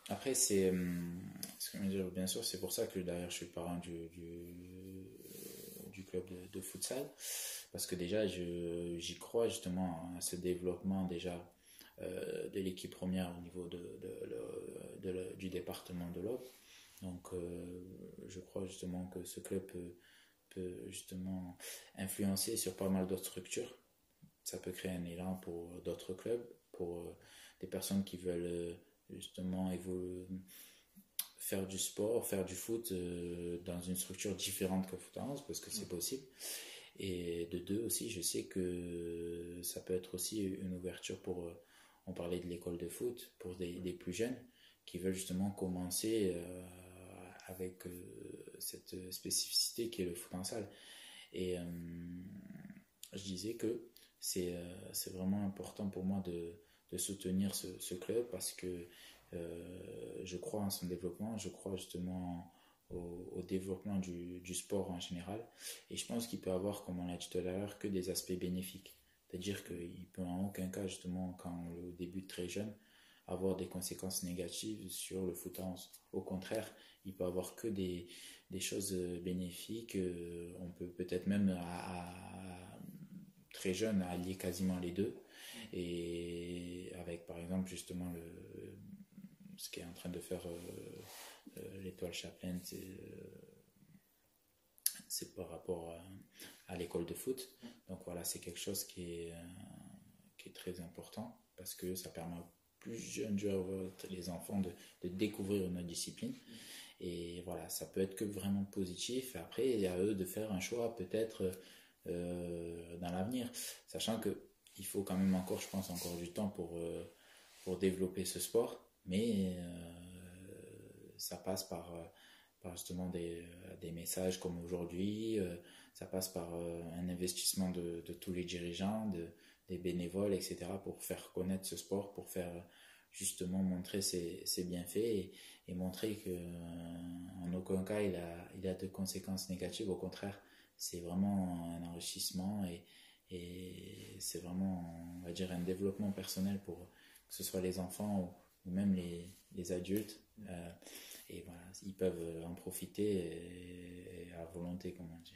Après, c'est, ce que je veux dire, bien sûr, c'est pour ça que d'ailleurs je suis parrain du club de futsal, parce que déjà j'y crois justement à ce développement déjà de l'équipe première au niveau du département de l'Aube. Donc je crois justement que ce club peut justement influencer sur pas mal d'autres structures. Ça peut créer un élan pour d'autres clubs, pour des personnes qui veulent justement évoluer, faire du sport, faire du foot dans une structure différente que Foot 11, parce que c'est possible. Et de deux aussi, je sais que ça peut être aussi une ouverture pour, on parlait de l'école de foot, pour des plus jeunes qui veulent justement commencer avec cette spécificité qui est le foot en salle. Et je disais que c'est vraiment important pour moi de soutenir ce club parce que je crois en son développement, je crois justement au développement du sport en général. Et je pense qu'il peut avoir, comme on l'a dit tout à l'heure, que des aspects bénéfiques. C'est-à-dire qu'il peut en aucun cas, justement, quand on le débute très jeune, avoir des conséquences négatives sur le foot 11. Au contraire, il peut avoir que des choses bénéfiques. On peut peut-être même très jeune allier quasiment les deux. Et avec par exemple justement ce qui est en train de faire l'étoile Chaplin, c'est par rapport à l'école de foot. Donc voilà, c'est quelque chose qui est très important parce que ça permet aux plus jeunes joueurs, les enfants, de découvrir une autre discipline. Et voilà, ça peut être que vraiment positif. Après, il y a eux de faire un choix peut-être dans l'avenir, sachant que il faut quand même encore, je pense, encore du temps pour développer ce sport, mais ça passe par justement des messages comme aujourd'hui, ça passe par un investissement de tous les dirigeants, des bénévoles, etc., pour faire connaître ce sport, pour faire justement montrer ses bienfaits et montrer qu'en aucun cas il a de conséquences négatives, au contraire, c'est vraiment un enrichissement et c'est vraiment, on va dire, un développement personnel pour que ce soit les enfants ou même les adultes. Et voilà, ils peuvent en profiter et à volonté, comme on dit.